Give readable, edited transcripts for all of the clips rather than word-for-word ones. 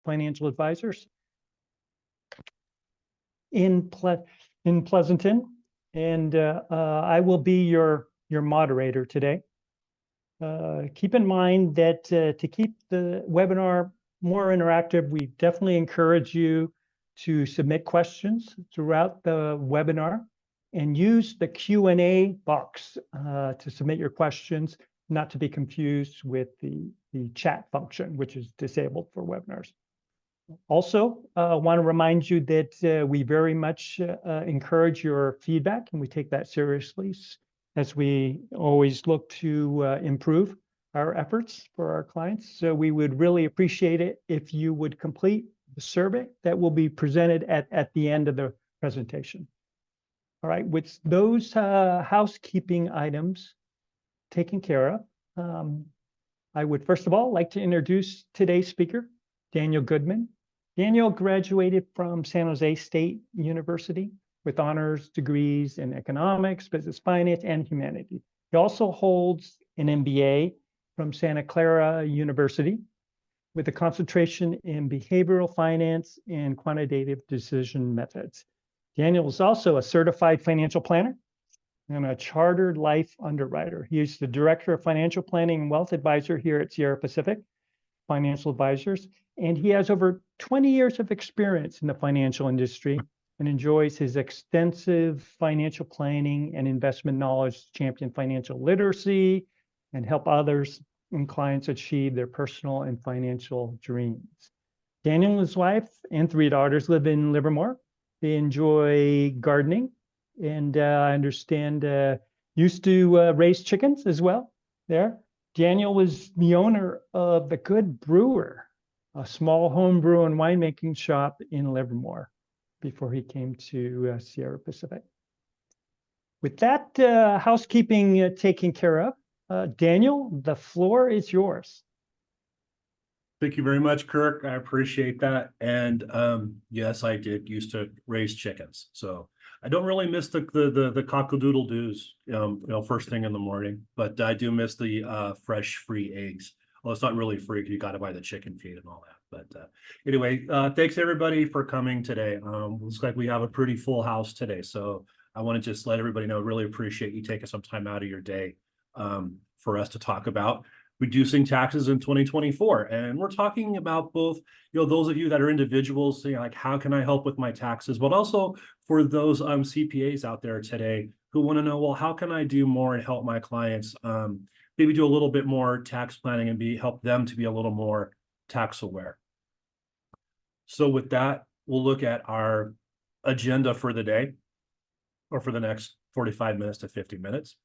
Financial Advisors in Pleasanton, and I will be your moderator today. Keep in mind that to keep the webinar more interactive, we definitely encourage you to submit questions throughout the webinar and use the Q&A box to submit your questions, not to be confused with the chat function, which is disabled for webinars. Also, I want to remind you that we very much encourage your feedback, and we take that seriously as we always look to improve our efforts for our clients. So we would really appreciate it if you would complete the survey that will be presented at the end of the presentation. All right, with those housekeeping items taken care of, I would first of all like to introduce today's speaker, Daniel Goodman. Daniel graduated from San Jose State University with honors degrees in economics, business finance, and humanities. He also holds an MBA from Santa Clara University with a concentration in behavioral finance and quantitative decision methods. Daniel is also a certified financial planner and a chartered life underwriter. He is the director of financial planning and wealth advisor here at Sierra Pacific Financial Advisors, and he has over 20 years of experience in the financial industry and enjoys his extensive financial planning and investment knowledge to champion financial literacy and help others and clients achieve their personal and financial dreams. Daniel and his wife and 3 daughters live in Livermore. They enjoy gardening and I understand used to raise chickens as well there. Daniel was the owner of the Good Brewer, a small home brew and winemaking shop in Livermore before he came to Sierra Pacific. With that housekeeping taken care of, Daniel, the floor is yours. Thank you very much, Kirk. I appreciate that. And yes, I did used to raise chickens, so I don't really miss the cock-a-doodle-doos, first thing in the morning. But I do miss the fresh, free eggs. Well, it's not really free because you got to buy the chicken feed and all that. But anyway, thanks everybody for coming today. Looks like we have a pretty full house today, so I want to just let everybody know. Really appreciate you taking some time out of your day for us to talk about reducing taxes in 2024. And we're talking about both, those of you that are individuals, like how can I help with my taxes, but also for those CPAs out there today who want to know, well, how can I do more and help my clients maybe do a little bit more tax planning and help them to be a little more tax aware. So with that, we'll look at our agenda for the day or for the next 45 minutes to 50 minutes.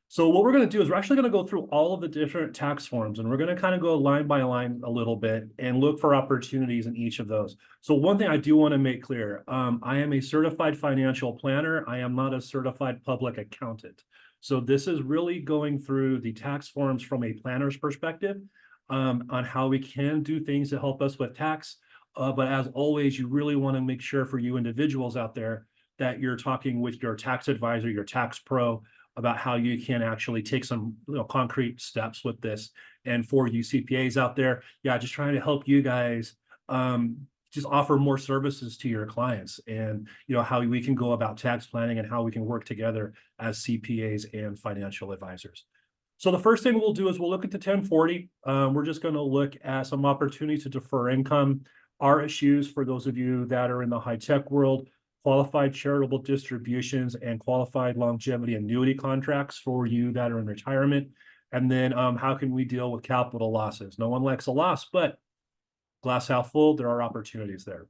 So what we're going to do is we're actually going to go through all of the different tax forms, and we're going to kind of go line by line a little bit and look for opportunities in each of those. So one thing I do want to make clear, I am a certified financial planner. I am not a certified public accountant. So this is really going through the tax forms from a planner's perspective on how we can do things to help us with tax. But as always, you really want to make sure for you individuals out there that you're talking with your tax advisor, your tax pro, about how you can actually take some concrete steps with this. And for you CPAs out there, just trying to help you guys just offer more services to your clients, and how we can go about tax planning and how we can work together as CPAs and financial advisors. So the first thing we'll do is we'll look at the 1040. We're just going to look at some opportunities to defer income, RSUs for those of you that are in the high-tech world, qualified charitable distributions, and qualified longevity annuity contracts for you that are in retirement. And then how can we deal with capital losses? No one likes a loss, but glass half full, there are opportunities there.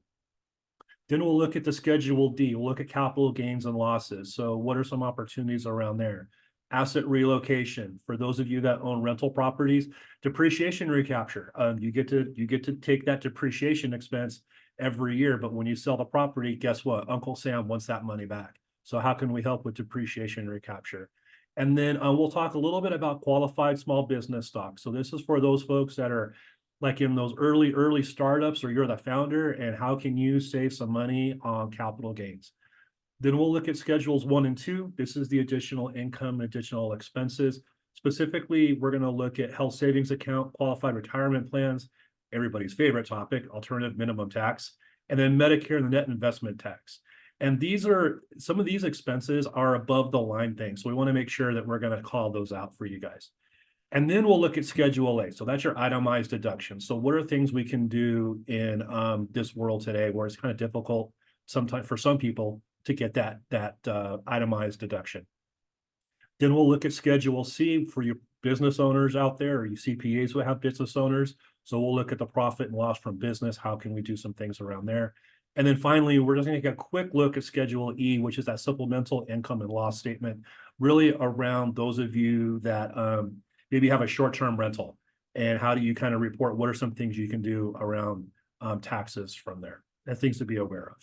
Then we'll look at the Schedule D. We'll look at capital gains and losses. So what are some opportunities around there? Asset relocation. For those of you that own rental properties, depreciation recapture. You get to take that depreciation expense every year, but when you sell the property, guess what? Uncle Sam wants that money back. So how can we help with depreciation recapture? And then we'll talk a little bit about qualified small business stock. So this is for those folks that are like in those early startups, or you're the founder, and how can you save some money on capital gains? Then we'll look at Schedules 1 and 2. This is the additional income and additional expenses. Specifically, we're going to look at health savings account, qualified retirement plans, everybody's favorite topic, alternative minimum tax, and then Medicare and the net investment tax. And some of these expenses are above the line things. So we want to make sure that we're going to call those out for you guys. And then we'll look at Schedule A. So that's your itemized deduction. So what are things we can do in this world today where it's kind of difficult sometimes for some people to get that itemized deduction. Then we'll look at Schedule C for your business owners out there, or you CPAs who have business owners. So we'll look at the profit and loss from business. How can we do some things around there? And then finally, we're just going to take a quick look at Schedule E, which is that supplemental income and loss statement, really around those of you that maybe have a short-term rental. And how do you kind of report what are some things you can do around taxes from there and things to be aware of.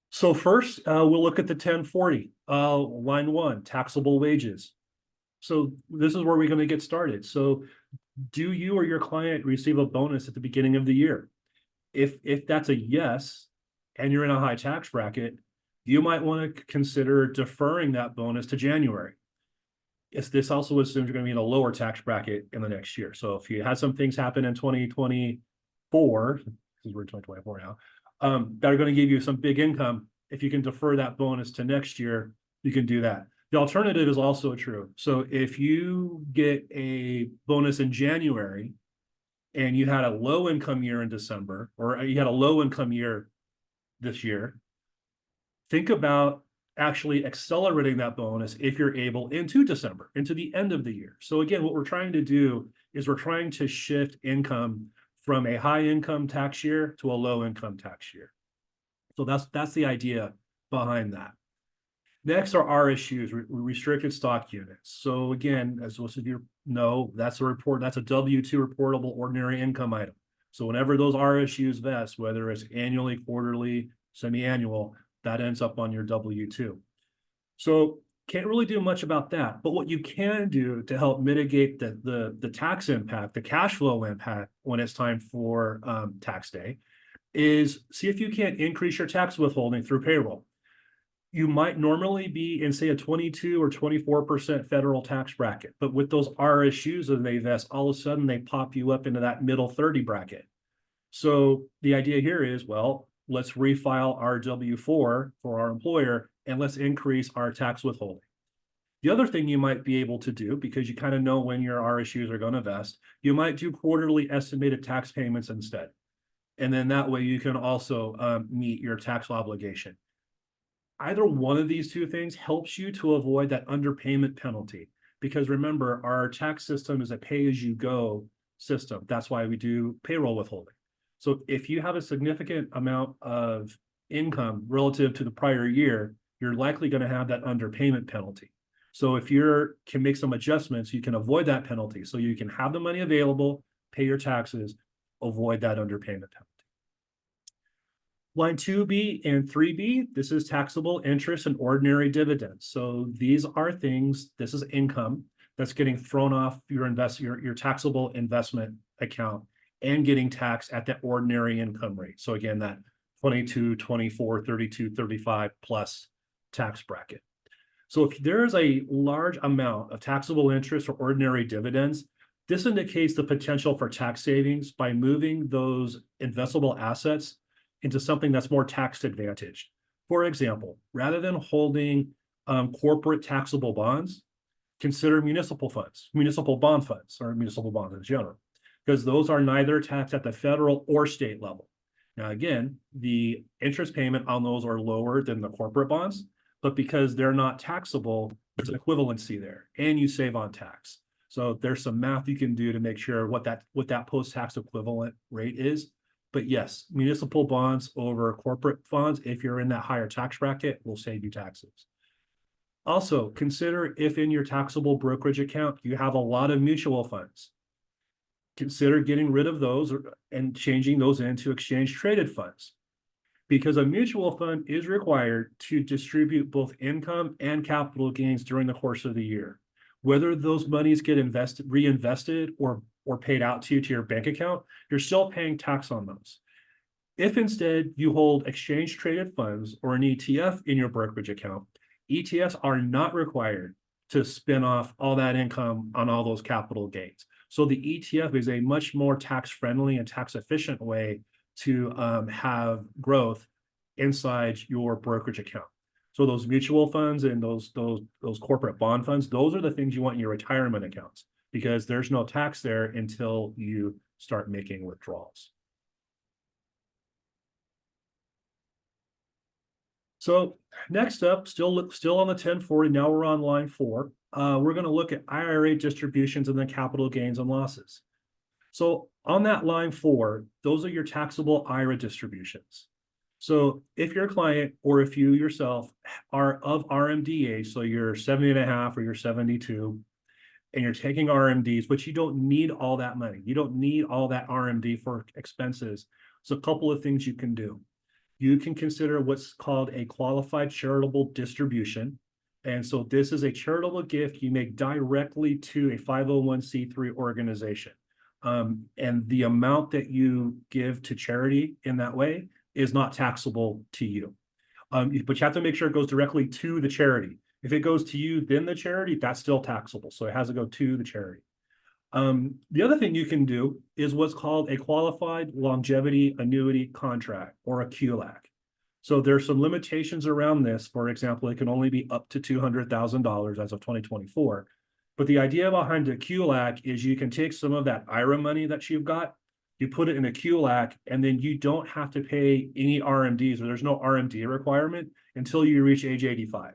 So first, we'll look at the 1040, line 1, taxable wages. So this is where we're going to get started. So do you or your client receive a bonus at the beginning of the year? If that's a yes, and you're in a high tax bracket, you might want to consider deferring that bonus to January. This also assumes you're going to be in a lower tax bracket in the next year. So if you had some things happen in 2024, because we're in 2024 now, that are going to give you some big income, if you can defer that bonus to next year, you can do that. The alternative is also true. So if you get a bonus in January and you had a low income year in December, or you had a low income year this year, think about actually accelerating that bonus if you're able into December, into the end of the year. So again, what we're trying to do is we're trying to shift income from a high income tax year to a low income tax year. So that's the idea behind that. Next are RSUs, restricted stock units. So again, as most of you know, that's a W-2 reportable ordinary income item. So whenever those RSUs vest, whether it's annually, quarterly, semi-annual, that ends up on your W-2. So can't really do much about that. But what you can do to help mitigate the tax impact, the cash flow impact when it's time for tax day, is see if you can't increase your tax withholding through payroll. You might normally be in, say, a 22 or 24% federal tax bracket, but with those RSUs that they vest, all of a sudden they pop you up into that middle 30 bracket. So the idea here is, well, let's refile our W-4 for our employer and let's increase our tax withholding. The other thing you might be able to do, because you kind of know when your RSUs are going to vest, you might do quarterly estimated tax payments instead. And then that way you can also meet your tax obligation. Either one of these two things helps you to avoid that underpayment penalty. Because remember, our tax system is a pay-as-you-go system. That's why we do payroll withholding. So if you have a significant amount of income relative to the prior year, you're likely going to have that underpayment penalty. So if you can make some adjustments, you can avoid that penalty. So you can have the money available, pay your taxes, avoid that underpayment penalty. Line 2B and 3B, this is taxable interest and ordinary dividends. So these are things, this is income that's getting thrown off your taxable investment account and getting taxed at that ordinary income rate. So again, that 22, 24, 32, 35 plus tax bracket. So if there is a large amount of taxable interest or ordinary dividends, this indicates the potential for tax savings by moving those investable assets into something that's more tax advantaged. For example, rather than holding corporate taxable bonds, consider municipal funds, municipal bond funds, or municipal bonds in general, because those are neither taxed at the federal or state level. Now, again, the interest payment on those are lower than the corporate bonds, but because they're not taxable, there's an equivalency there, and you save on tax. So there's some math you can do to make sure what that post-tax equivalent rate is. But yes, municipal bonds over corporate bonds, if you're in that higher tax bracket, will save you taxes. Also, consider if in your taxable brokerage account, you have a lot of mutual funds. Consider getting rid of those and changing those into exchange traded funds. Because a mutual fund is required to distribute both income and capital gains during the course of the year. Whether those monies get reinvested or paid out to you to your bank account, you're still paying tax on those. If instead you hold exchange traded funds or an ETF in your brokerage account, ETFs are not required to spin off all that income on all those capital gains. So the ETF is a much more tax-friendly and tax-efficient way to have growth inside your brokerage account. So those mutual funds and those corporate bond funds, those are the things you want in your retirement accounts, because there's no tax there until you start making withdrawals. So next up, still on the 1040. Now we're on line 4. We're going to look at IRA distributions and then capital gains and losses. So on that line 4, those are your taxable IRA distributions. So if your client or if you yourself are of RMD age, so you're 70 and a half or you're 72, and you're taking RMDs, but you don't need all that money. You don't need all that RMD for expenses. So a couple of things you can do. You can consider what's called a qualified charitable distribution. And so this is a charitable gift you make directly to a 501c3 organization. And the amount that you give to charity in that way is not taxable to you. But you have to make sure it goes directly to the charity. If it goes to you, then the charity, that's still taxable. So it has to go to the charity. The other thing you can do is what's called a qualified longevity annuity contract, or a QLAC. So there's some limitations around this. For example, it can only be up to $200,000 as of 2024. But the idea behind a QLAC is you can take some of that IRA money that you've got, you put it in a QLAC, and then you don't have to pay any RMDs, or there's no RMD requirement until you reach age 85.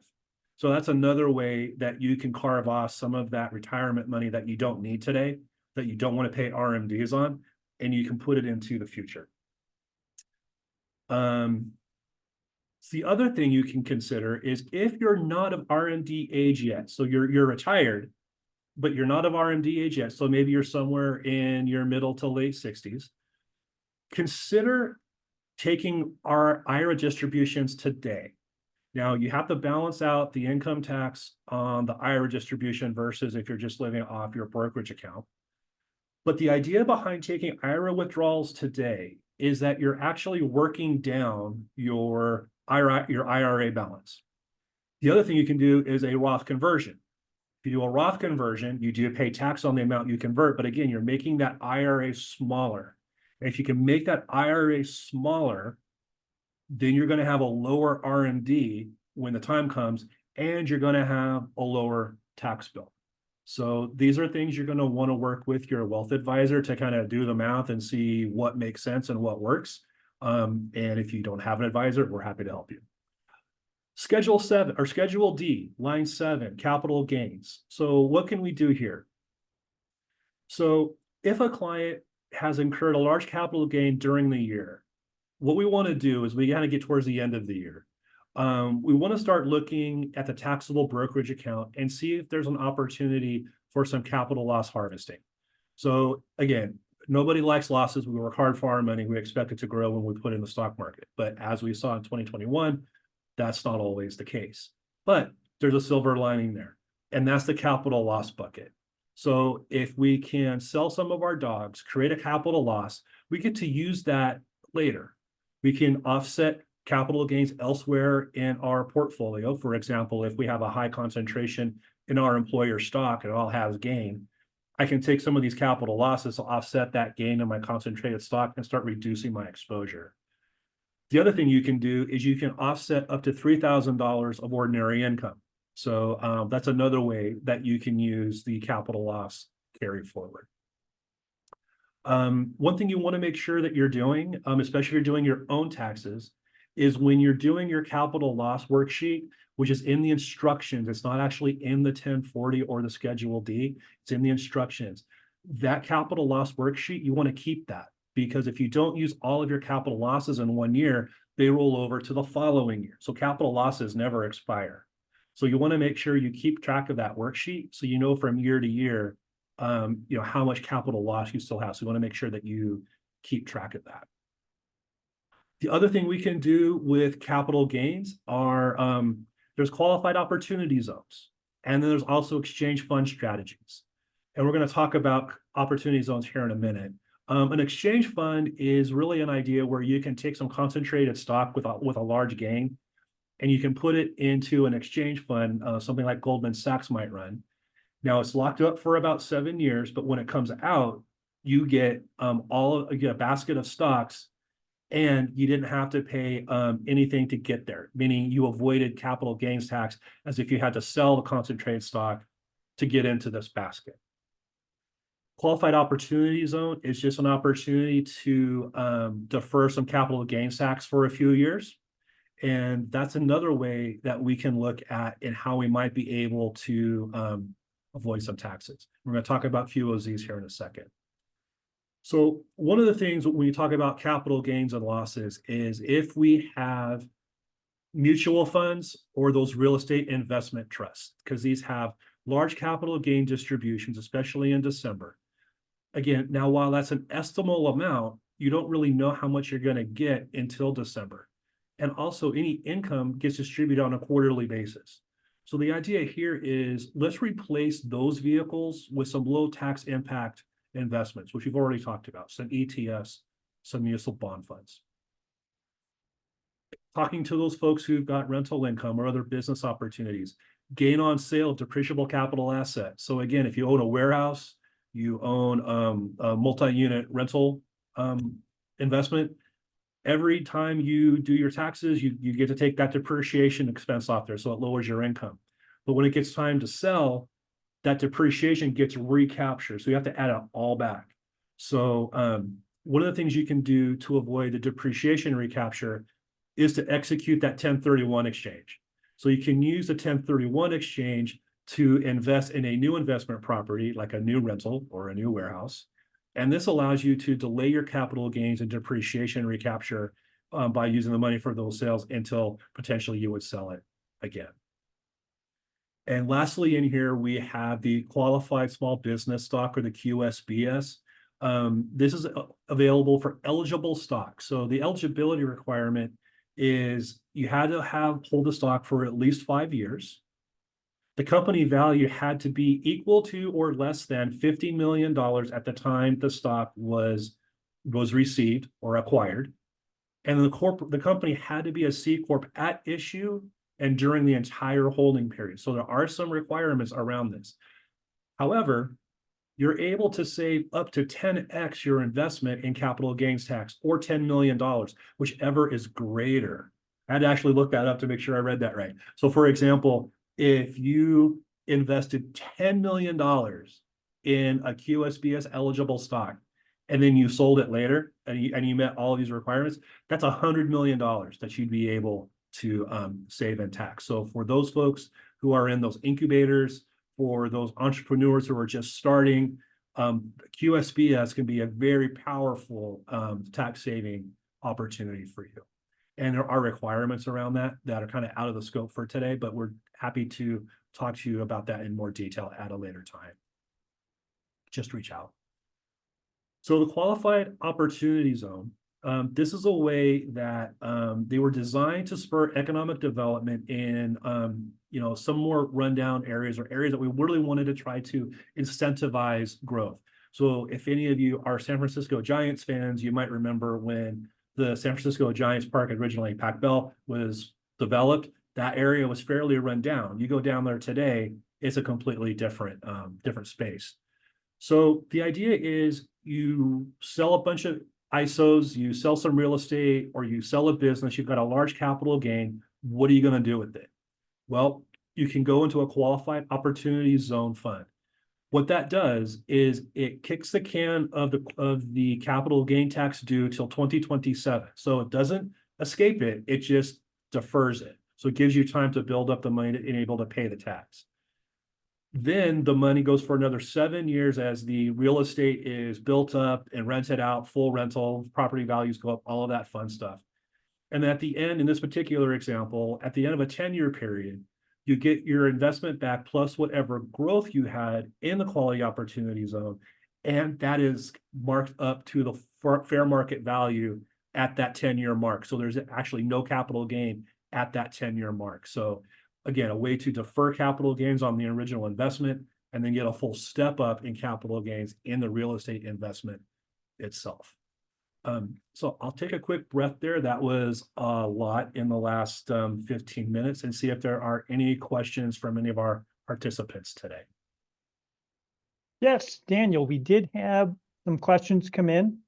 So that's another way that you can carve off some of that retirement money that you don't need today, that you don't want to pay RMDs on, and you can put it into the future. The other thing you can consider is if you're not of RMD age yet, so you're retired, but you're not of RMD age yet, so maybe you're somewhere in your middle to late 60s, consider taking our IRA distributions today. Now, you have to balance out the income tax on the IRA distribution versus if you're just living off your brokerage account. But the idea behind taking IRA withdrawals today is that you're actually working down your IRA balance. The other thing you can do is a Roth conversion. If you do a Roth conversion, you do pay tax on the amount you convert, but again, you're making that IRA smaller. And if you can make that IRA smaller, then you're going to have a lower RMD when the time comes, and you're going to have a lower tax bill. So these are things you're going to want to work with your wealth advisor to kind of do the math and see what makes sense and what works. And if you don't have an advisor, we're happy to help you. Schedule 7 or Schedule D, line 7, capital gains. So what can we do here? So if a client has incurred a large capital gain during the year, what we want to do is we kind of get towards the end of the year. We want to start looking at the taxable brokerage account and see if there's an opportunity for some capital loss harvesting. So again, nobody likes losses. We work hard for our money. We expect it to grow when we put in the stock market. But as we saw in 2021, that's not always the case. But there's a silver lining there, and that's the capital loss bucket. So if we can sell some of our dogs, create a capital loss, we get to use that later. We can offset capital gains elsewhere in our portfolio. For example, if we have a high concentration in our employer stock and it all has gain, I can take some of these capital losses to offset that gain in my concentrated stock and start reducing my exposure. The other thing you can do is you can offset up to $3,000 of ordinary income. So that's another way that you can use the capital loss carry forward. One thing you want to make sure that you're doing, especially if you're doing your own taxes, is when you're doing your capital loss worksheet, which is in the instructions, it's not actually in the 1040 or the Schedule D, it's in the instructions. That capital loss worksheet, you want to keep that, because if you don't use all of your capital losses in 1 year, they roll over to the following year. So capital losses never expire. So you want to make sure you keep track of that worksheet so you know from year to year how much capital loss you still have. So you want to make sure that you keep track of that. The other thing we can do with capital gains are there's qualified opportunity zones, and then there's also exchange fund strategies. And we're going to talk about opportunity zones here in a minute. An exchange fund is really an idea where you can take some concentrated stock with a large gain, and you can put it into an exchange fund, something like Goldman Sachs might run. Now it's locked up for about 7 years, but when it comes out, you get you get a basket of stocks, and you didn't have to pay anything to get there, meaning you avoided capital gains tax as if you had to sell the concentrated stock to get into this basket. Qualified opportunity zone is just an opportunity to defer some capital gains tax for a few years. And that's another way that we can look at in how we might be able to avoid some taxes. We're going to talk about QOZs here in a second. So one of the things when we talk about capital gains and losses is if we have mutual funds or those real estate investment trusts, because these have large capital gain distributions, especially in December. Again, now, while that's an estimable amount, you don't really know how much you're going to get until December. And also, any income gets distributed on a quarterly basis. So the idea here is let's replace those vehicles with some low tax impact investments, which we've already talked about, some ETFs, some municipal bond funds. Talking to those folks who've got rental income or other business opportunities, gain on sale of depreciable capital asset. So again, if you own a warehouse, you own a multi-unit rental investment, every time you do your taxes, you get to take that depreciation expense off there, so it lowers your income. But when it gets time to sell, that depreciation gets recaptured, so you have to add it all back. So one of the things you can do to avoid the depreciation recapture is to execute that 1031 exchange. So you can use the 1031 exchange to invest in a new investment property, like a new rental or a new warehouse. And this allows you to delay your capital gains and depreciation recapture by using the money for those sales until potentially you would sell it again. And lastly, in here, we have the qualified small business stock, or the QSBS. This is available for eligible stock. So the eligibility requirement is you had to hold the stock for at least 5 years. The company value had to be equal to or less than $50 million at the time the stock was received or acquired. And the company had to be a C Corp at issue and during the entire holding period. So there are some requirements around this. However, you're able to save up to 10x your investment in capital gains tax, or $10 million, whichever is greater. I had to actually look that up to make sure I read that right. So for example, if you invested $10 million in a QSBS eligible stock, and then you sold it later, and you met all of these requirements, that's $100 million that you'd be able to save in tax. So for those folks who are in those incubators, for those entrepreneurs who are just starting, QSBS can be a very powerful tax saving opportunity for you. And there are requirements around that are kind of out of the scope for today, but we're happy to talk to you about that in more detail at a later time. Just reach out. So the qualified opportunity zone, this is a way that they were designed to spur economic development in some more rundown areas, or areas that we really wanted to try to incentivize growth. So if any of you are San Francisco Giants fans, you might remember when the San Francisco Giants Park, originally Pac Bell, was developed, that area was fairly run down. You go down there today, it's a completely different space. So the idea is you sell a bunch of ISOs, you sell some real estate, or you sell a business, you've got a large capital gain. What are you going to do with it? Well, you can go into a qualified opportunity zone fund. What that does is it kicks the can of the capital gain tax due till 2027. So it doesn't escape it, it just defers it. So it gives you time to build up the money to enable to pay the tax. Then the money goes for another 7 years as the real estate is built up and rented out, full rental, property values go up, all of that fun stuff. And at the end, in this particular example, at the end of a 10-year period, you get your investment back plus whatever growth you had in the quality opportunity zone. And that is marked up to the fair market value at that 10-year mark. So there's actually no capital gain at that 10-year mark. So again, a way to defer capital gains on the original investment and then get a full step up in capital gains in the real estate investment itself. So I'll take a quick breath there. That was a lot in the last 15 minutes, and see if there are any questions from any of our participants today. Yes, Daniel, we did have some questions come in.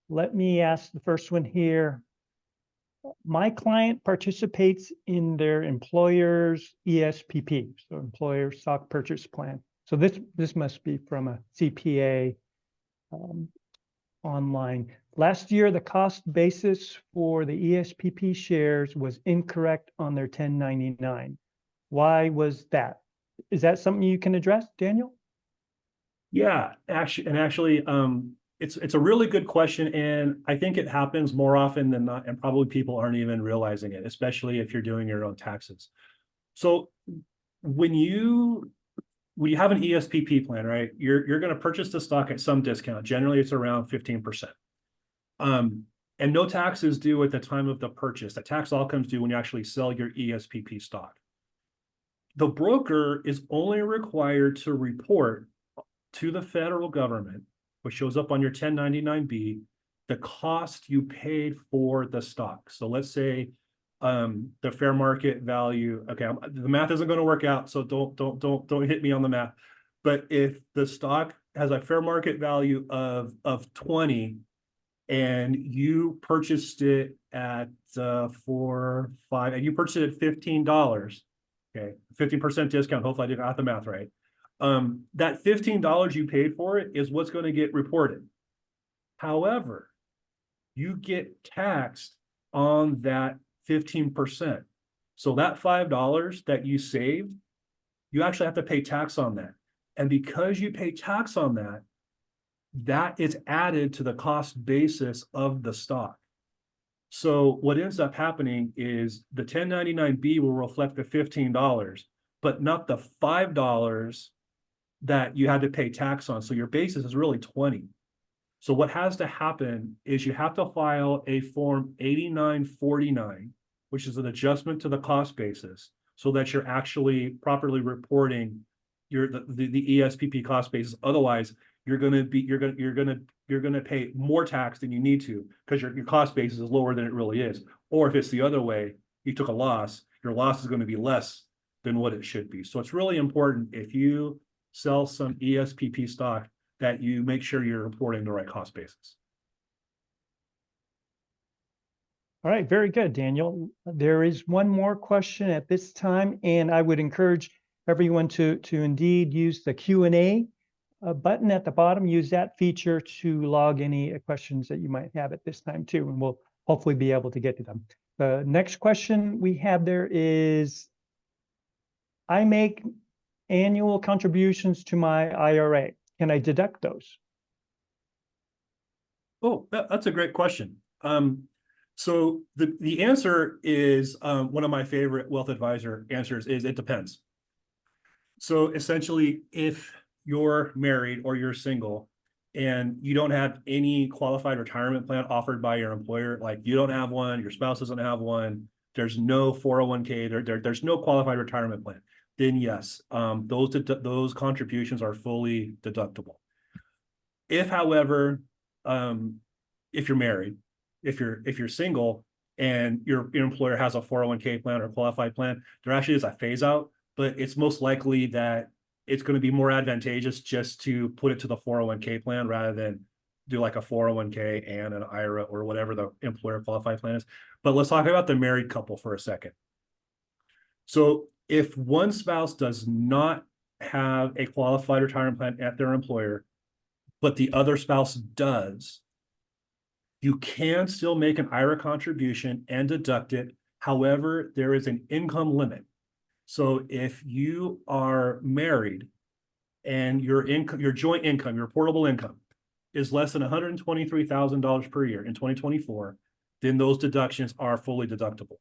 Let me ask the first one here. My client participates in their employer's ESPP, so employer stock purchase plan. So this must be from a CPA online. Last year, the cost basis for the ESPP shares was incorrect on their 1099. Why was that? Is that something you can address, Daniel? Yeah, actually, it's a really good question, and I think it happens more often than not, and probably people aren't even realizing it, especially if you're doing your own taxes. So when you have an ESPP plan, right? You're going to purchase the stock at some discount. Generally, it's around 15%. And no tax is due at the time of the purchase. The tax all comes due when you actually sell your ESPP stock. The broker is only required to report to the federal government, which shows up on your 1099-B, the cost you paid for the stock. So let's say the fair market value. Okay, the math isn't going to work out, so don't hit me on the math. But if the stock has a fair market value of 20, and you purchased it at and you purchased it at $15. Okay, 15% discount. Hopefully, I did not the math right. That $15 you paid for it is what's going to get reported. However, you get taxed on that 15%. So that $5 that you saved, you actually have to pay tax on that. And because you pay tax on that, that is added to the cost basis of the stock. So what ends up happening is the 1099-B will reflect the $15, but not the $5 that you had to pay tax on. So your basis is really 20. So what has to happen is you have to file a form 8949, which is an adjustment to the cost basis, so that you're actually properly reporting the ESPP cost basis. Otherwise, you're going to pay more tax than you need to, because your cost basis is lower than it really is. Or if it's the other way, you took a loss, your loss is going to be less than what it should be. So it's really important, if you sell some ESPP stock, that you make sure you're reporting the right cost basis. All right, very good, Daniel. There is one more question at this time, and I would encourage everyone to indeed use the Q&A button at the bottom. Use that feature to log any questions that you might have at this time too, and we'll hopefully be able to get to them. The next question we have there is, I make annual contributions to my IRA. Can I deduct those? Oh, that's a great question. So the answer is, one of my favorite wealth advisor answers is, it depends. So essentially, if you're married or you're single and you don't have any qualified retirement plan offered by your employer, like you don't have one, your spouse doesn't have one, there's no 401k, there's no qualified retirement plan, then yes, those contributions are fully deductible. If, however, if you're married, if you're single and your employer has a 401k plan or a qualified plan, there actually is a phase out, but it's most likely that it's going to be more advantageous just to put it to the 401k plan rather than do like a 401k and an IRA or whatever the employer qualified plan is. But let's talk about the married couple for a second. So if one spouse does not have a qualified retirement plan at their employer, but the other spouse does, you can still make an IRA contribution and deduct it. However, there is an income limit. So if you are married and your income, your joint income, your reportable income is less than $123,000 per year in 2024, then those deductions are fully deductible.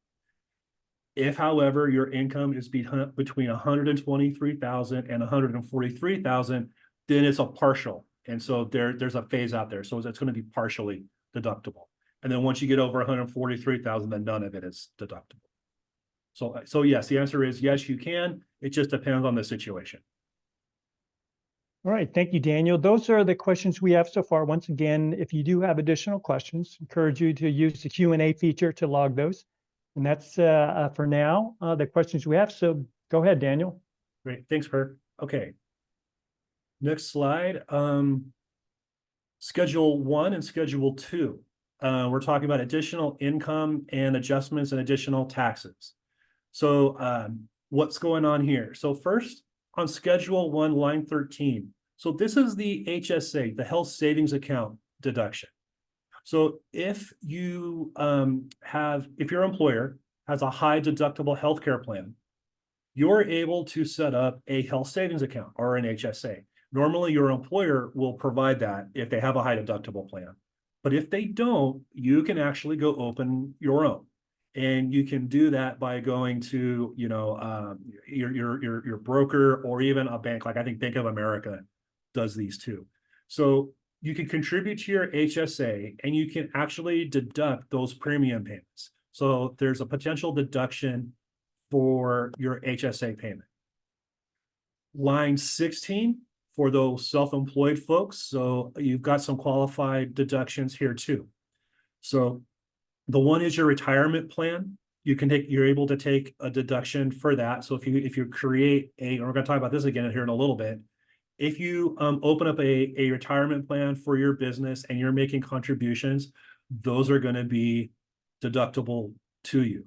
If, however, your income is between 123,000 and 143,000, then it's a partial. And so there's a phase out there. So it's going to be partially deductible. And then once you get over 143,000, then none of it is deductible. So yes, the answer is yes, you can. It just depends on the situation. All right, thank you, Daniel. Those are the questions we have so far. Once again, if you do have additional questions, encourage you to use the Q&A feature to log those. And that's for now, the questions we have. So go ahead, Daniel. Great, thanks, Kurt. Okay. Next slide. Schedule 1 and Schedule 2. We're talking about additional income and adjustments and additional taxes. So what's going on here? So first on Schedule 1, line 13. So this is the HSA, the health savings account deduction. So if you if your employer has a high deductible healthcare plan, you're able to set up a health savings account or an HSA. Normally, your employer will provide that if they have a high deductible plan. But if they don't, you can actually go open your own. And you can do that by going to, your broker or even a bank. Like I think Bank of America does these too. So you can contribute to your HSA and you can actually deduct those premium payments. So there's a potential deduction for your HSA payment. Line 16 for those self-employed folks. So you've got some qualified deductions here too. So the one is your retirement plan. You're able to take a deduction for that. So if you create and we're going to talk about this again here in a little bit. If you open up a retirement plan for your business and you're making contributions, those are going to be deductible to you.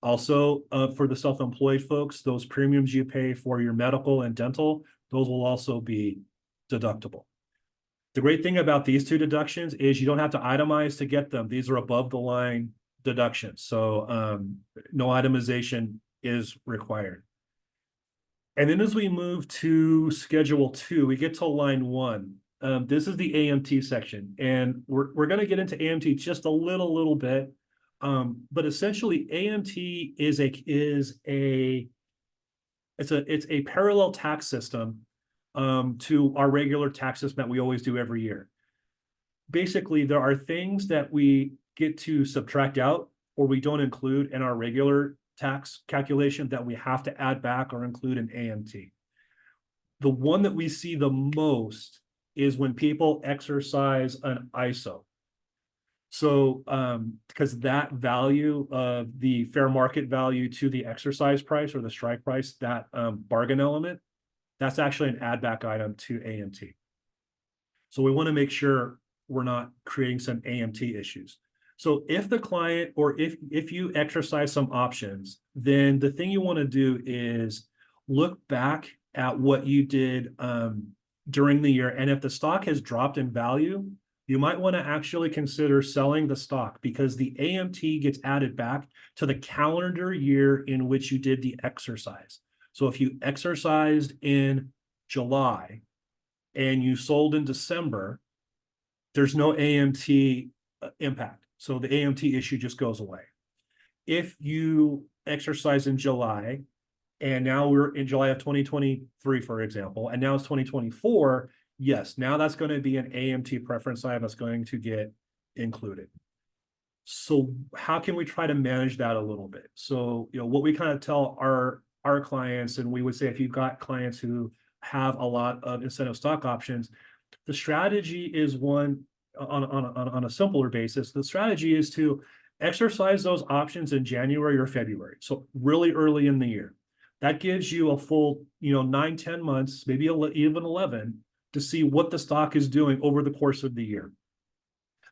Also, for the self-employed folks, those premiums you pay for your medical and dental, those will also be deductible. The great thing about these two deductions is you don't have to itemize to get them. These are above the line deductions. So no itemization is required. And then as we move to Schedule 2, we get to line 1. This is the AMT section, and we're going to get into AMT just a little bit. But essentially, AMT is a parallel tax system to our regular tax system that we always do every year. Basically, there are things that we get to subtract out or we don't include in our regular tax calculation that we have to add back or include in AMT. The one that we see the most is when people exercise an ISO. So, because that value of the fair market value to the exercise price or the strike price, that bargain element, that's actually an add back item to AMT. So we want to make sure we're not creating some AMT issues. So if the client or if you exercise some options, then the thing you want to do is look back at what you did during the year. And if the stock has dropped in value, you might want to actually consider selling the stock because the AMT gets added back to the calendar year in which you did the exercise. So if you exercised in July and you sold in December, there's no AMT impact. So the AMT issue just goes away. If you exercise in July, and now we're in July of 2023, for example, and now it's 2024, yes, now that's going to be an AMT preference item that's going to get included. So how can we try to manage that a little bit? So, what we kind of tell our clients, and we would say if you've got clients who have a lot of incentive stock options, the strategy is one on a simpler basis. The strategy is to exercise those options in January or February. So really early in the year. That gives you a full, 9-10 months, maybe even 11, to see what the stock is doing over the course of the year.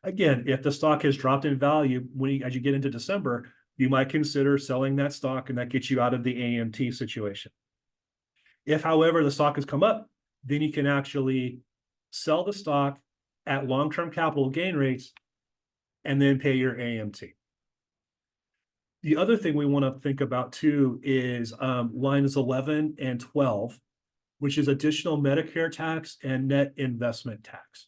Again, if the stock has dropped in value as you get into December, you might consider selling that stock, and that gets you out of the AMT situation. If, however, the stock has come up, then you can actually sell the stock at long-term capital gain rates and then pay your AMT. The other thing we want to think about too is lines 11 and 12, which is additional Medicare tax and net investment tax.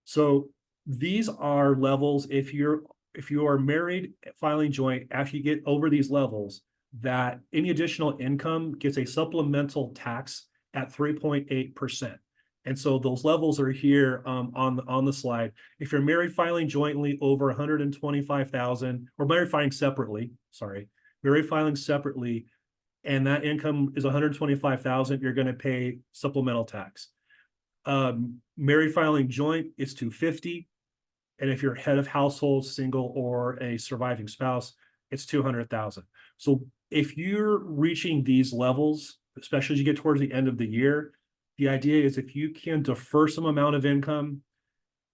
So these are levels, if you are married filing joint, after you get over these levels, that any additional income gets a supplemental tax at 3.8%. And so those levels are here on the slide. If you're married filing jointly over 125,000, or married filing separately, and that income is 125,000, you're going to pay supplemental tax. Married filing joint is 250, and if you're head of household, single, or a surviving spouse, it's 200,000. So if you're reaching these levels, especially as you get towards the end of the year, The idea is if you can defer some amount of income,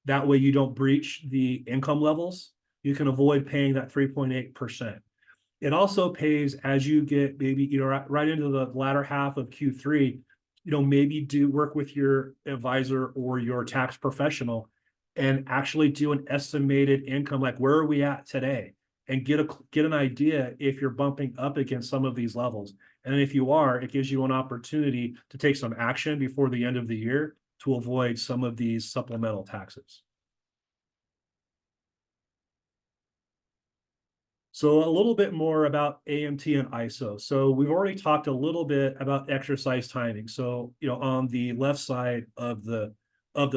that way you don't breach the income levels, you can avoid paying that 3.8%. It also pays as you get maybe, right into the latter half of Q3, maybe do work with your advisor or your tax professional and actually do an estimated income, like where are we at today? And get an idea if you're bumping up against some of these levels. And if you are, it gives you an opportunity to take some action before the end of the year to avoid some of these supplemental taxes. So a little bit more about AMT and ISO. So we've already talked a little bit about exercise timing. So, on the left side of the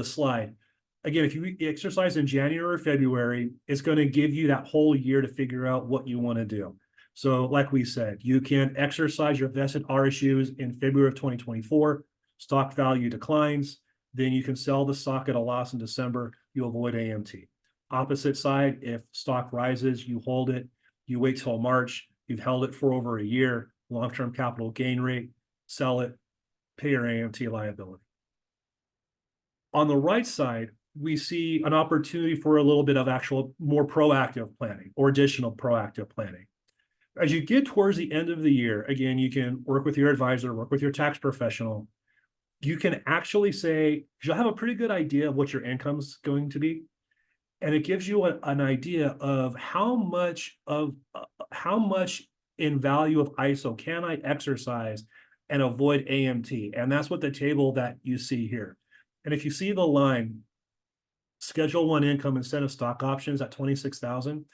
slide, again, if you exercise in January or February, it's going to give you that whole year to figure out what you want to do. So like we said, you can exercise your vested RSUs in February of 2024, stock value declines, then you can sell the stock at a loss in December, you avoid AMT. Opposite side, if stock rises, you hold it, you wait till March, you've held it for over a year, long-term capital gain rate, sell it, pay your AMT liability. On the right side, we see an opportunity for a little bit of actual more proactive planning or additional proactive planning. As you get towards the end of the year, again, you can work with your advisor, work with your tax professional. You can actually say, you'll have a pretty good idea of what your income's going to be. And it gives you an idea of how much in value of ISO can I exercise and avoid AMT. And that's what the table that you see here. And if you see the line, Schedule 1 income incentive stock options at 26,000,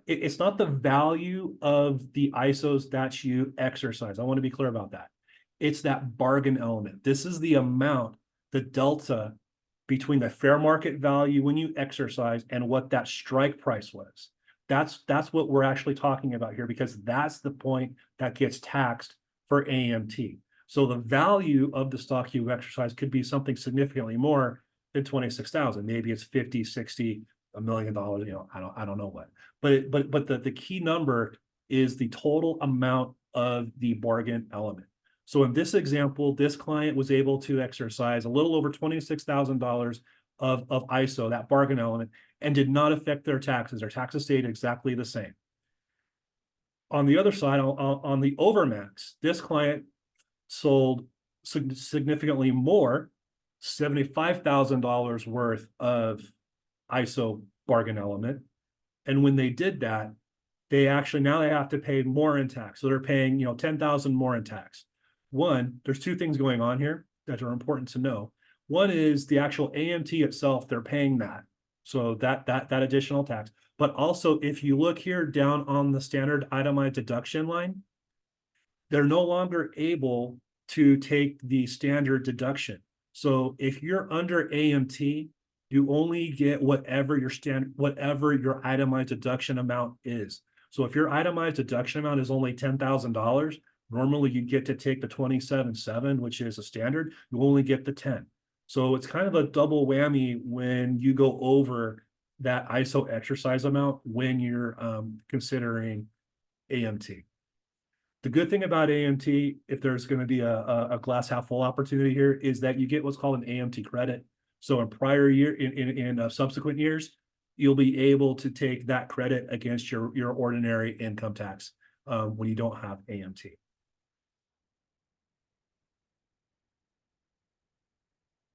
it's not the value of the ISOs that you exercise. I want to be clear about that. It's that bargain element. This is the amount, the delta between the fair market value when you exercise and what that strike price was. That's what we're actually talking about here, because that's the point that gets taxed for AMT. So the value of the stock you exercise could be something significantly more than 26,000. Maybe it's 50, 60, $1 million, I don't know what. But the key number is the total amount of the bargain element. So in this example, this client was able to exercise a little over $26,000 of ISO, that bargain element, and did not affect their taxes. Their taxes stayed exactly the same. On the other side, on the overmax, this client sold significantly more, $75,000 worth of ISO bargain element. And when they did that, they have to pay more in tax. So they're paying, $10,000 more in tax. One, there's two things going on here that are important to know. One is the actual AMT itself, they're paying that. So that additional tax. But also, if you look here down on the standard itemized deduction line, they're no longer able to take the standard deduction. So if you're under AMT, you only get whatever your itemized deduction amount is. So if your itemized deduction amount is only $10,000, normally you get to take the 27.7, which is a standard. You only get the 10. So it's kind of a double whammy when you go over that ISO exercise amount when you're considering AMT. The good thing about AMT, if there's going to be a glass half full opportunity here, is that you get what's called an AMT credit. So in subsequent years, you'll be able to take that credit against your ordinary income tax when you don't have AMT.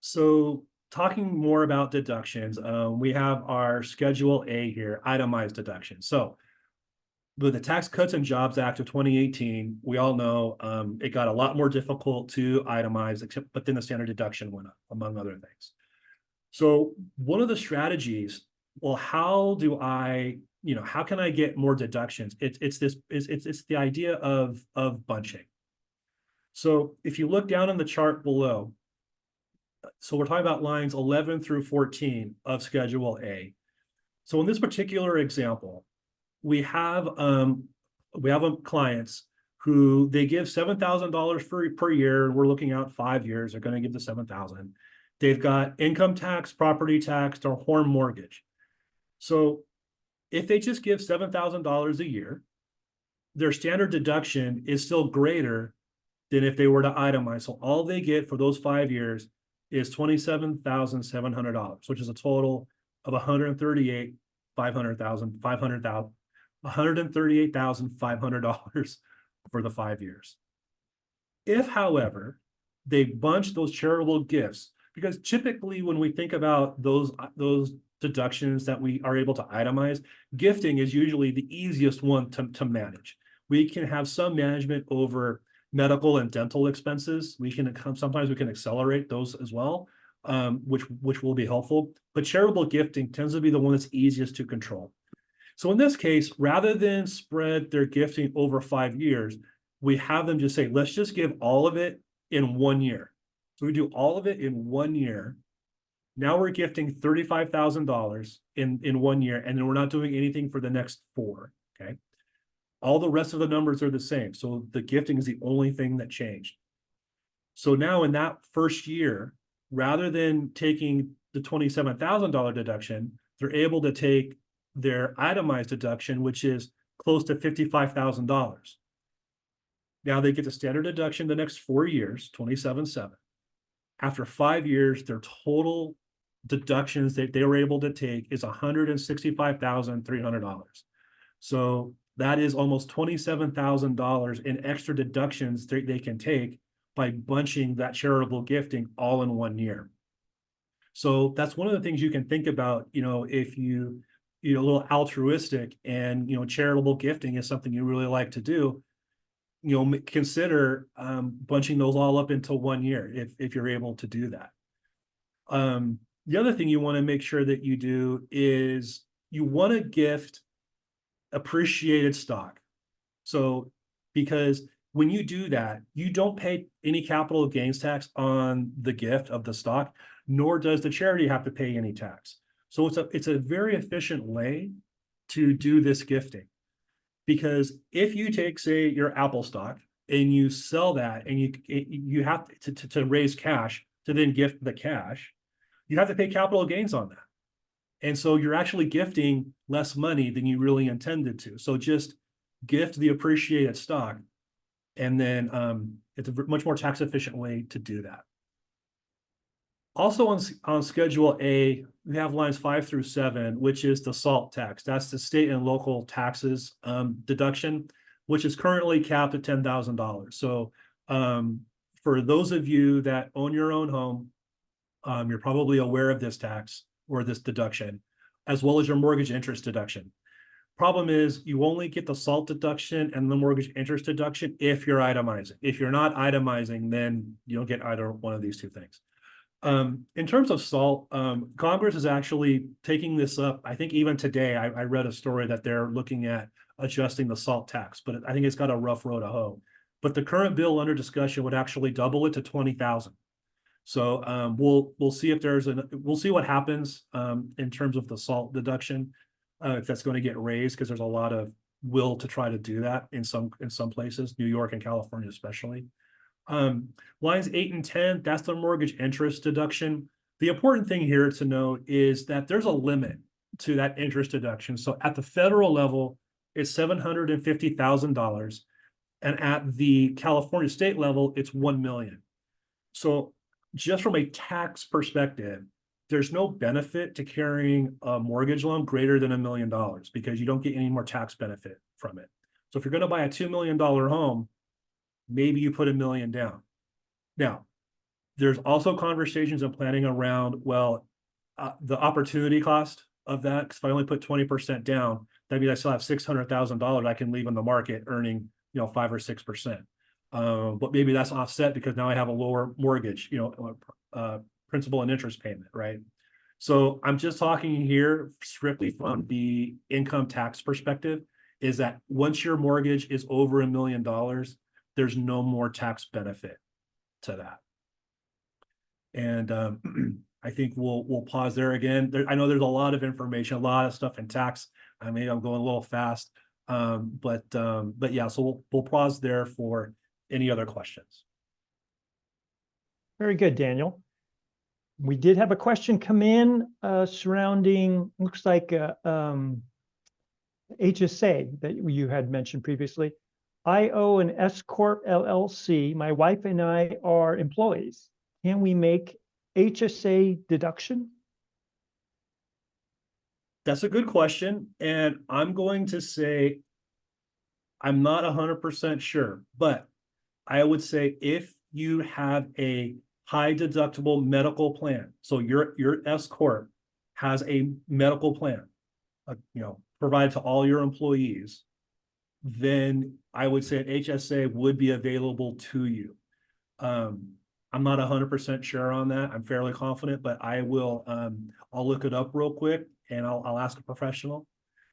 So talking more about deductions, we have our Schedule A here, itemized deductions. So with the Tax Cuts and Jobs Act of 2018, we all know it got a lot more difficult to itemize, but then the standard deduction went up, among other things. So one of the strategies, well, how can I get more deductions? It's the idea of bunching. So if you look down on the chart below, so we're talking about lines 11 through 14 of Schedule A. So in this particular example, we have clients who they give $7,000 per year, and we're looking out 5 years. They're going to give the $7,000. They've got income tax, property tax, or home mortgage. So if they just give $7,000 a year, their standard deduction is still greater than if they were to itemize. So all they get for those 5 years is $27,700, which is a total of $138,500 for the 5 years. If, however, they bunch those charitable gifts, because typically when we think about those deductions that we are able to itemize, gifting is usually the easiest one to manage. We can have some management over medical and dental expenses. Sometimes we can accelerate those as well, which will be helpful. But charitable gifting tends to be the one that's easiest to control. So in this case, rather than spread their gifting over 5 years, we have them just say, let's just give all of it in 1 year. So we do all of it in 1 year. Now we're gifting $35,000 in 1 year, and then we're not doing anything for the next 4. Okay. All the rest of the numbers are the same. So the gifting is the only thing that changed. So now in that first year, rather than taking the $27,000 deduction, they're able to take their itemized deduction, which is close to $55,000. Now they get the standard deduction the next 4 years, 27.7. After 5 years, their total deductions that they were able to take is $165,300. So that is almost $27,000 in extra deductions they can take by bunching that charitable gifting all in 1 year. So that's one of the things you can think about, if you're a little altruistic and, charitable gifting is something you really like to do, consider bunching those all up into 1 year if you're able to do that. The other thing you want to make sure that you do is you want to gift appreciated stock. So, because when you do that, you don't pay any capital gains tax on the gift of the stock, nor does the charity have to pay any tax. So it's a very efficient way to do this gifting. Because if you take, say, your Apple stock and you sell that, and you have to raise cash to then gift the cash, you have to pay capital gains on that. And so you're actually gifting less money than you really intended to. So just gift the appreciated stock, and then it's a much more tax efficient way to do that. Also on Schedule A, we have lines 5 through 7, which is the SALT tax. That's the state and local taxes deduction, which is currently capped at $10,000. So for those of you that own your own home, you're probably aware of this tax or this deduction, as well as your mortgage interest deduction. Problem is, you only get the SALT deduction and the mortgage interest deduction if you're itemizing. If you're not itemizing, then you don't get either one of these two things. In terms of SALT, Congress is actually taking this up. I think even today, I read a story that they're looking at adjusting the SALT tax, but I think it's got a rough road to hoe. But the current bill under discussion would actually double it to $20,000. So we'll see if we'll see what happens in terms of the SALT deduction, if that's going to get raised, because there's a lot of will to try to do that in some places, New York and California especially. Lines 8 and 10, that's the mortgage interest deduction. The important thing here to note is that there's a limit to that interest deduction. So at the federal level, it's $750,000, and at the California state level, it's $1 million. So just from a tax perspective, there's no benefit to carrying a mortgage loan greater than $1 million, because you don't get any more tax benefit from it. So if you're going to buy a $2 million home, maybe you put $1 million down. Now, there's also conversations and planning around, the opportunity cost of that. Because if I only put 20% down, that means I still have $600,000 I can leave in the market earning, 5 or 6%. But maybe that's offset because now I have a lower mortgage, principal and interest payment, right? So I'm just talking here strictly from the income tax perspective, is that once your mortgage is over $1 million, there's no more tax benefit to that. And I think we'll pause there again. I know there's a lot of information, a lot of stuff in tax. I'm going a little fast, but yeah. So we'll pause there for any other questions. Very good, Daniel. We did have a question come in surrounding, looks like HSA that you had mentioned previously. I owe an S Corp LLC. My wife and I are employees. Can we make HSA deduction? That's a good question. And I'm going to say, I'm not 100% sure, but I would say if you have a high deductible medical plan, so your S Corp has a medical plan, provided to all your employees, then I would say an HSA would be available to you. I'm not 100% sure on that. I'm fairly confident, but I'll look it up real quick and I'll ask a professional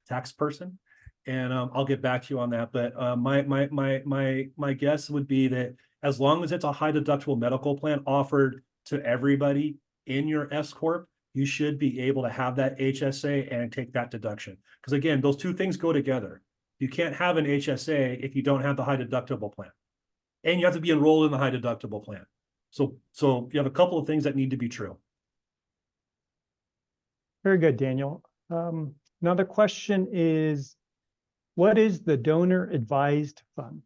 tax person and I'll get back to you on that. But my guess would be that as long as it's a high deductible medical plan offered to everybody in your S Corp, you should be able to have that HSA and take that deduction. Because again, those two things go together. You can't have an HSA if you don't have the high deductible plan. And you have to be enrolled in the high deductible plan. So you have a couple of things that need to be true. Very good, Daniel. Another question is, what is the donor advised fund?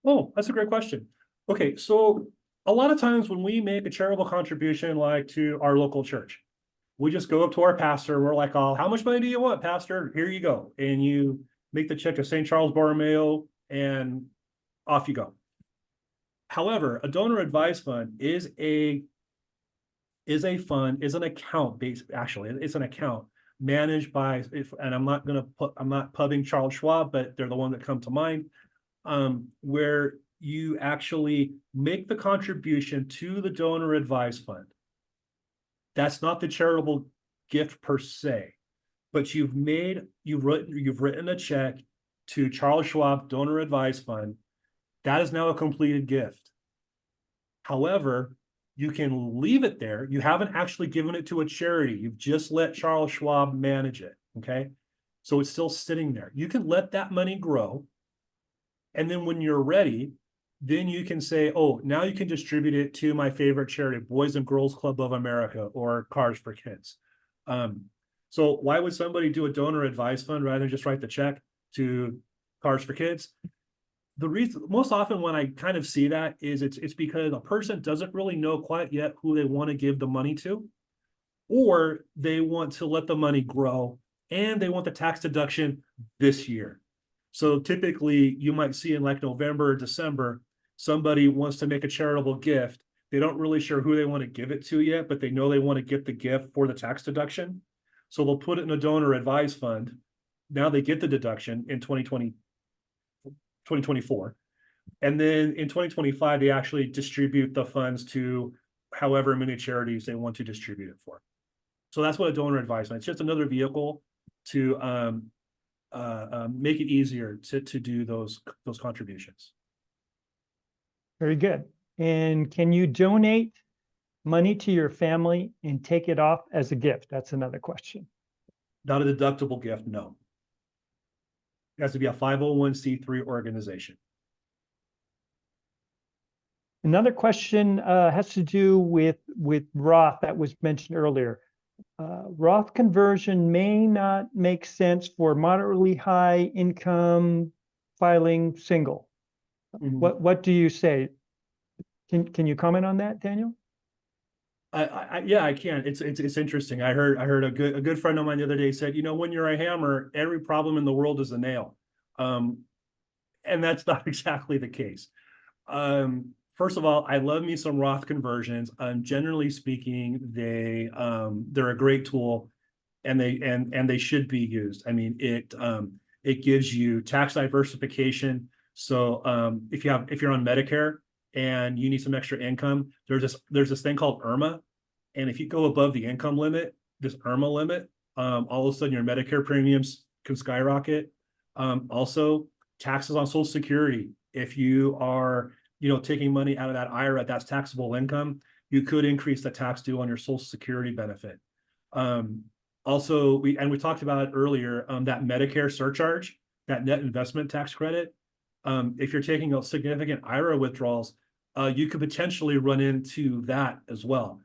Oh, that's a great question. Okay, so a lot of times when we make a charitable contribution like to our local church, we just go up to our pastor. We're like, oh, how much money do you want, pastor? Here you go. And you make the check to St. Charles Borromeo and off you go. However, a donor advised fund is an account based, actually, it's an account managed by, and I'm not pubbing Charles Schwab, but they're the one that come to mind, where you actually make the contribution to the donor advised fund. That's not the charitable gift per se, but you've written a check to Charles Schwab Donor Advised Fund. That is now a completed gift. However, you can leave it there. You haven't actually given it to a charity. You've just let Charles Schwab manage it. Okay. So it's still sitting there. You can let that money grow. And then when you're ready, then you can say, oh, now you can distribute it to my favorite charity, Boys and Girls Club of America or Cars for Kids. So why would somebody do a donor advised fund rather than just write the check to Cars for Kids? The reason, most often when I kind of see that is it's because a person doesn't really know quite yet who they want to give the money to, or they want to let the money grow and they want the tax deduction this year. So typically you might see in like November or December, somebody wants to make a charitable gift. They don't really sure who they want to give it to yet, but they know they want to get the gift for the tax deduction. So they'll put it in a donor advised fund. Now they get the deduction in 2024. And then in 2025, they actually distribute the funds to however many charities they want to distribute it for. So that's what a donor advised fund. It's just another vehicle to make it easier to do those contributions. Very good. And can you donate money to your family and take it off as a gift? That's another question. Not a deductible gift, no. It has to be a 501c3 organization. Another question has to do with Roth that was mentioned earlier. Roth conversion may not make sense for moderately high income filing single. Mm-hmm. What do you say? Can you comment on that, Daniel? Yeah, I can. It's interesting. I heard a good friend of mine the other day said, when you're a hammer, every problem in the world is a nail. And that's not exactly the case. First of all, I love me some Roth conversions. Generally speaking, they're a great tool, and they should be used. I mean, it gives you tax diversification. So if you're on Medicare and you need some extra income, there's this thing called IRMA, and if you go above the income limit, this IRMA limit, all of a sudden your Medicare premiums can skyrocket. Also, taxes on Social Security. If you are taking money out of that IRA, that's taxable income, you could increase the tax due on your Social Security benefit. Also, we talked about it earlier, that Medicare surcharge, that net investment tax credit. If you're taking a significant IRA withdrawals, you could potentially run into that as well.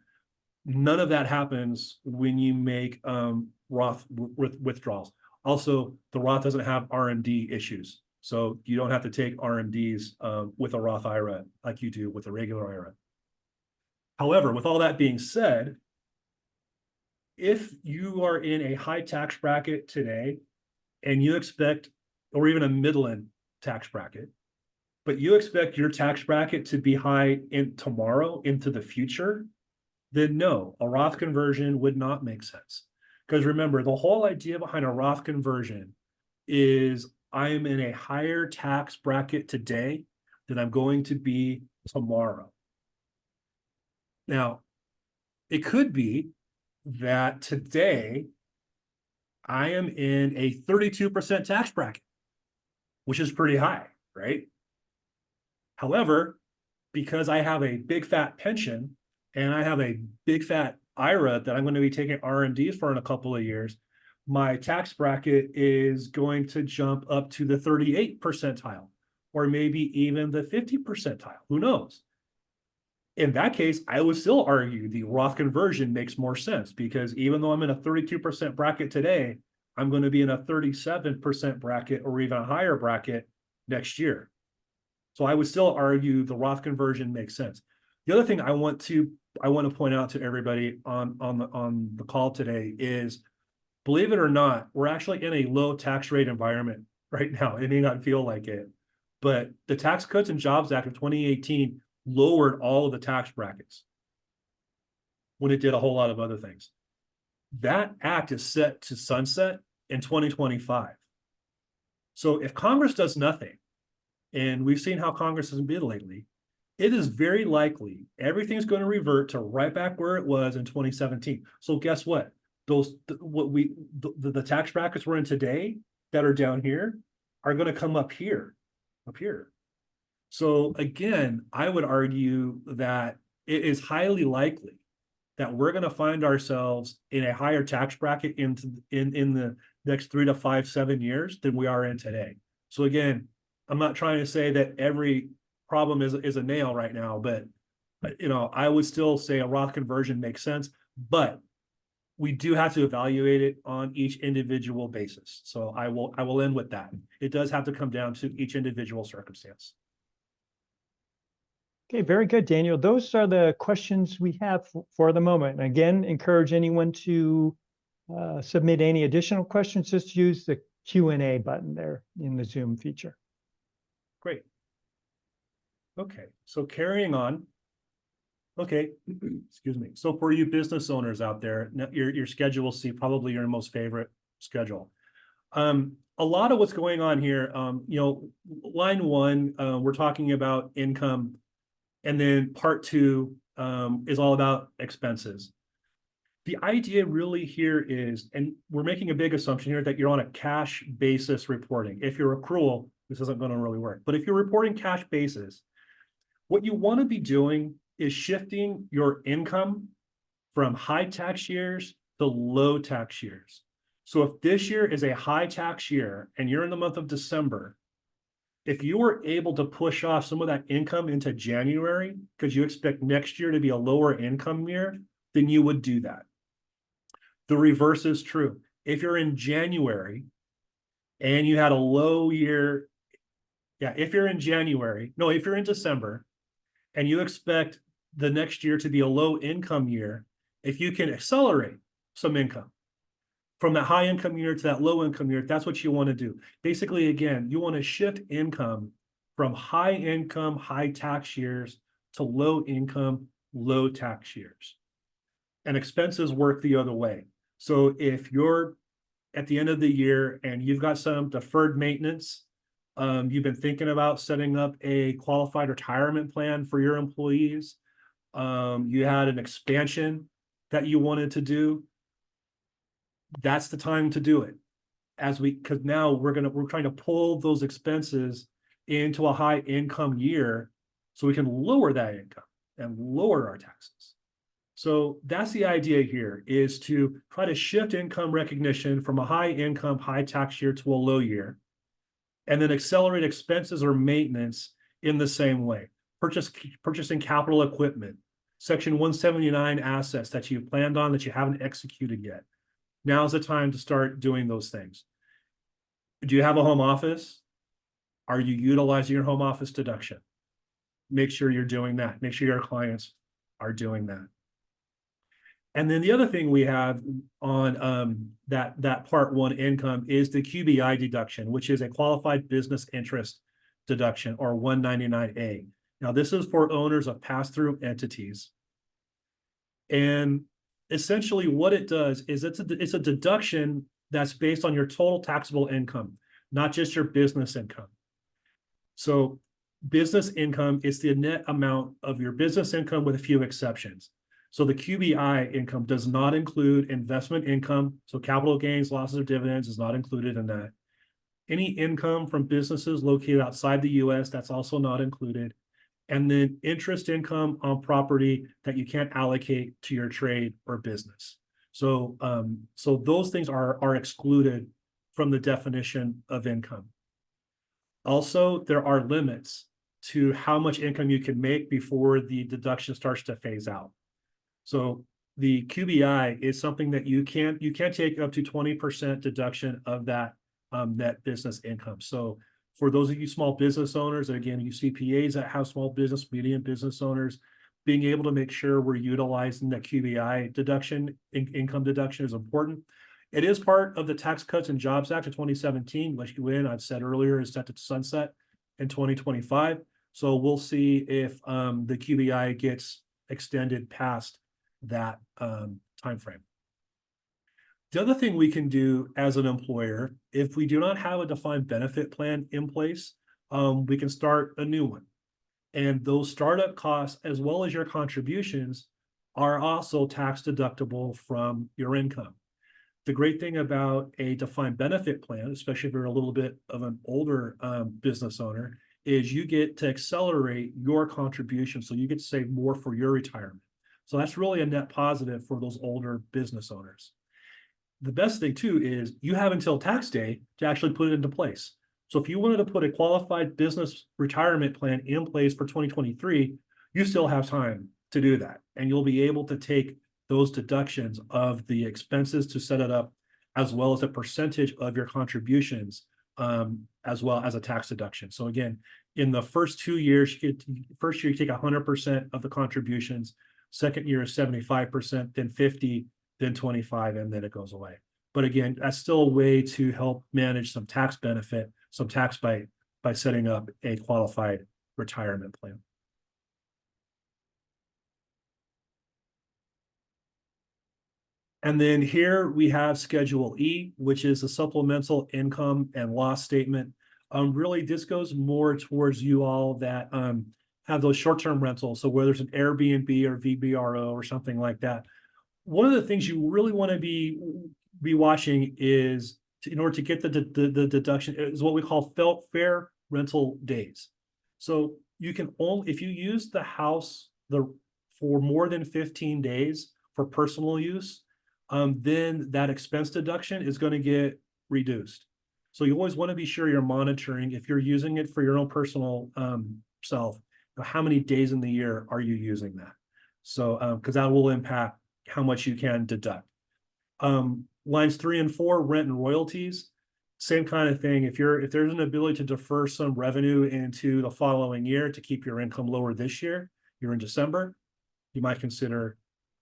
None of that happens when you make Roth withdrawals. Also, the Roth doesn't have RMD issues. So you don't have to take RMDs with a Roth IRA like you do with a regular IRA. However, with all that being said, if you are in a high tax bracket today and you expect, or even a middle-end tax bracket, but you expect your tax bracket to be high in tomorrow into the future, then no, a Roth conversion would not make sense. Because remember, the whole idea behind a Roth conversion is I am in a higher tax bracket today than I'm going to be tomorrow. Now, it could be that today I am in a 32% tax bracket, which is pretty high, right? However, because I have a big fat pension and I have a big fat IRA that I'm going to be taking RMDs for in a couple of years, my tax bracket is going to jump up to the 38 percentile, or maybe even the 50 percentile. Who knows? In that case, I would still argue the Roth conversion makes more sense, because even though I'm in a 32% bracket today, I'm going to be in a 37% bracket or even a higher bracket next year. So I would still argue the Roth conversion makes sense. The other thing I want to point out to everybody on the call today is, believe it or not, we're actually in a low tax rate environment right now. It may not feel like it, but the Tax Cuts and Jobs Act of 2018 lowered all of the tax brackets when it did a whole lot of other things. That act is set to sunset in 2025. So if Congress does nothing, and we've seen how Congress has been lately, it is very likely everything's going to revert to right back where it was in 2017. So guess what? The tax brackets we're in today that are down here are going to come up here. So again, I would argue that it is highly likely that we're going to find ourselves in a higher tax bracket in the next 3 to 5, 7 years than we are in today. So again, I'm not trying to say that every problem is a nail right now, but I would still say a Roth conversion makes sense, but we do have to evaluate it on each individual basis. So I will end with that. It does have to come down to each individual circumstance. Okay, very good, Daniel. Those are the questions we have for the moment. And again, encourage anyone to submit any additional questions. Just use the Q&A button there in the Zoom feature. Great. Okay, so carrying on. Okay, excuse me. So for you business owners out there, your schedule C, probably your most favorite schedule. A lot of what's going on here, line one, we're talking about income, and then part two is all about expenses. The idea really here is, and we're making a big assumption here, that you're on a cash basis reporting. If you're accrual, this isn't going to really work. But if you're reporting cash basis, what you want to be doing is shifting your income from high tax years to low tax years. So if this year is a high tax year and you're in the month of December, if you were able to push off some of that income into January because you expect next year to be a lower income year, then you would do that. The reverse is true. If you're in January and you had a low year, if you're in December and you expect the next year to be a low income year, if you can accelerate some income from that high income year to that low income year, that's what you want to do. Basically, again, you want to shift income from high income, high tax years to low income, low tax years. And expenses work the other way. So if you're at the end of the year and you've got some deferred maintenance, you've been thinking about setting up a qualified retirement plan for your employees, you had an expansion that you wanted to do, that's the time to do it. Because now we're trying to pull those expenses into a high income year so we can lower that income and lower our taxes. So that's the idea here, is to try to shift income recognition from a high income, high tax year to a low year, and then accelerate expenses or maintenance in the same way. Purchasing capital equipment, Section 179 assets that you've planned on that you haven't executed yet. Now's the time to start doing those things. Do you have a home office? Are you utilizing your home office deduction? Make sure you're doing that. Make sure your clients are doing that. And then the other thing we have on that part one income is the QBI deduction, which is a qualified business interest deduction, or 199A. Now, this is for owners of pass-through entities. And essentially what it does is it's a deduction that's based on your total taxable income, not just your business income. So business income is the net amount of your business income with a few exceptions. So the QBI income does not include investment income. So capital gains, losses, or dividends is not included in that. Any income from businesses located outside the US, that's also not included. And then interest income on property that you can't allocate to your trade or business. So, so those things are excluded from the definition of income. Also, there are limits to how much income you can make before the deduction starts to phase out. So the QBI is something that you can't take up to 20% deduction of that net business income. So for those of you small business owners, and again, you CPAs that have small business, medium business owners, being able to make sure we're utilizing that QBI deduction, income deduction, is important. It is part of the Tax Cuts and Jobs Act of 2017, which I've said earlier is set to sunset in 2025. So we'll see if the QBI gets extended past that timeframe. The other thing we can do as an employer, if we do not have a defined benefit plan in place, we can start a new one. And those startup costs, as well as your contributions, are also tax deductible from your income. The great thing about a defined benefit plan, especially if you're a little bit of an older business owner, is you get to accelerate your contribution. So you get to save more for your retirement. So that's really a net positive for those older business owners. The best thing too is you have until tax day to actually put it into place. So if you wanted to put a qualified business retirement plan in place for 2023, you still have time to do that. And you'll be able to take those deductions of the expenses to set it up, as well as a percentage of your contributions, as well as a tax deduction. So again, in the first 2 years, first year you take 100% of the contributions, second year is 75%, then 50, then 25, and then it goes away. But again, that's still a way to help manage some tax benefit, some tax bite, by setting up a qualified retirement plan. And then here we have Schedule E, which is a supplemental income and loss statement. Really, this goes more towards you all that have those short-term rentals. So whether it's an Airbnb or VBRO or something like that, one of the things you really want to be watching is, in order to get the deduction, is what we call fair rental days. So you can only, if you use the house for more than 15 days for personal use, then that expense deduction is going to get reduced. So you always want to be sure you're monitoring, if you're using it for your own personal self, how many days in the year are you using that? So because that will impact how much you can deduct. Lines 3 and 4, rent and royalties, same kind of thing. If there's an ability to defer some revenue into the following year to keep your income lower this year, you're in December, you might consider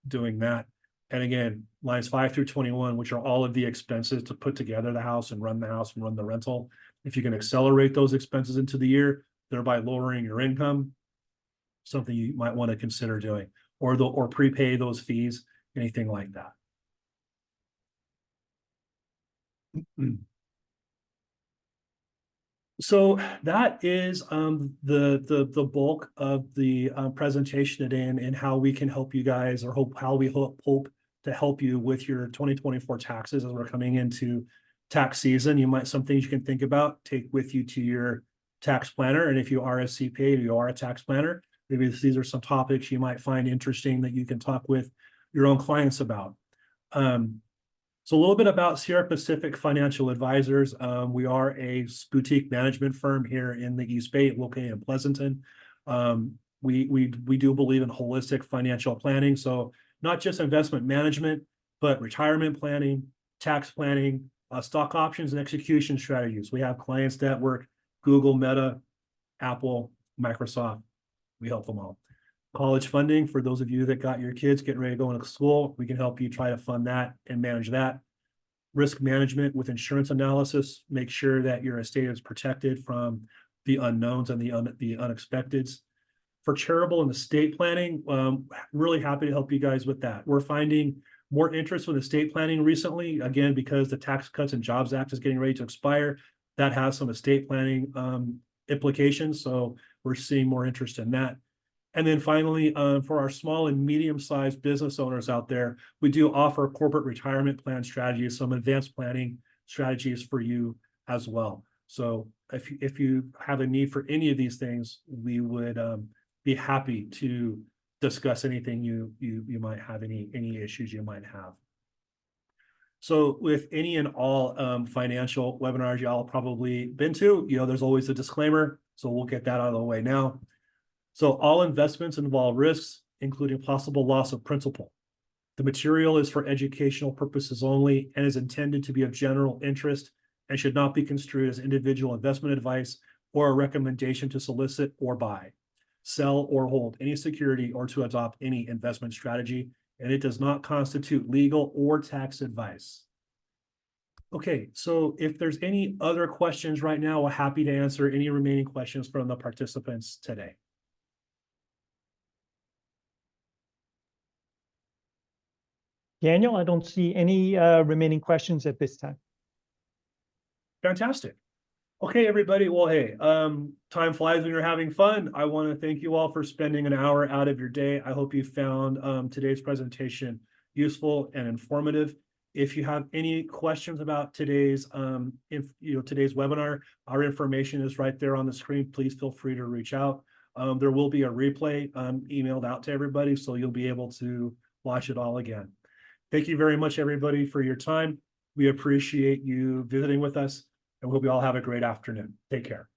doing that. And again, lines 5 through 21, which are all of the expenses to put together the house and run the rental. If you can accelerate those expenses into the year, thereby lowering your income, something you might want to consider doing, or prepay those fees, anything like that. So that is the bulk of the presentation today, and how we can help you guys, or how we hope to help you with your 2024 taxes as we're coming into tax season. Some things you can think about, take with you to your tax planner. And if you are a CPA, you are a tax planner, maybe these are some topics you might find interesting that you can talk with your own clients about. So a little bit about Sierra Pacific Financial Advisors. We are a boutique management firm here in the East Bay, located in Pleasanton. We do believe in holistic financial planning. So not just investment management, but retirement planning, tax planning, stock options, and execution strategies. We have clients that work Google, Meta, Apple, Microsoft. We help them all. College funding, for those of you that got your kids getting ready to go into school, we can help you try to fund that and manage that. Risk management with insurance analysis, make sure that your estate is protected from the unknowns and the unexpecteds. For charitable and estate planning, really happy to help you guys with that. We're finding more interest with estate planning recently, again, because the Tax Cuts and Jobs Act is getting ready to expire. That has some estate planning implications, so we're seeing more interest in that. And then finally, for our small and medium-sized business owners out there, we do offer corporate retirement plan strategies, some advanced planning strategies for you as well. So if you have a need for any of these things, we would be happy to discuss anything you might have, any issues you might have. So with any and all financial webinars y'all probably been to, there's always a disclaimer. So we'll get that out of the way now. So all investments involve risks, including possible loss of principal. The material is for educational purposes only and is intended to be of general interest and should not be construed as individual investment advice or a recommendation to solicit or buy, sell or hold any security or to adopt any investment strategy, and it does not constitute legal or tax advice. Okay, so if there's any other questions right now, we're happy to answer any remaining questions from the participants today. Daniel, I don't see any remaining questions at this time. Fantastic. Okay, everybody. Well, hey, time flies when you're having fun. I want to thank you all for spending an hour out of your day. I hope you found today's presentation useful and informative. If you have any questions about today's today's webinar, our information is right there on the screen. Please feel free to reach out. There will be a replay emailed out to everybody, so you'll be able to watch it all again. Thank you very much, everybody, for your time. We appreciate you visiting with us, and we hope you all have a great afternoon. Take care.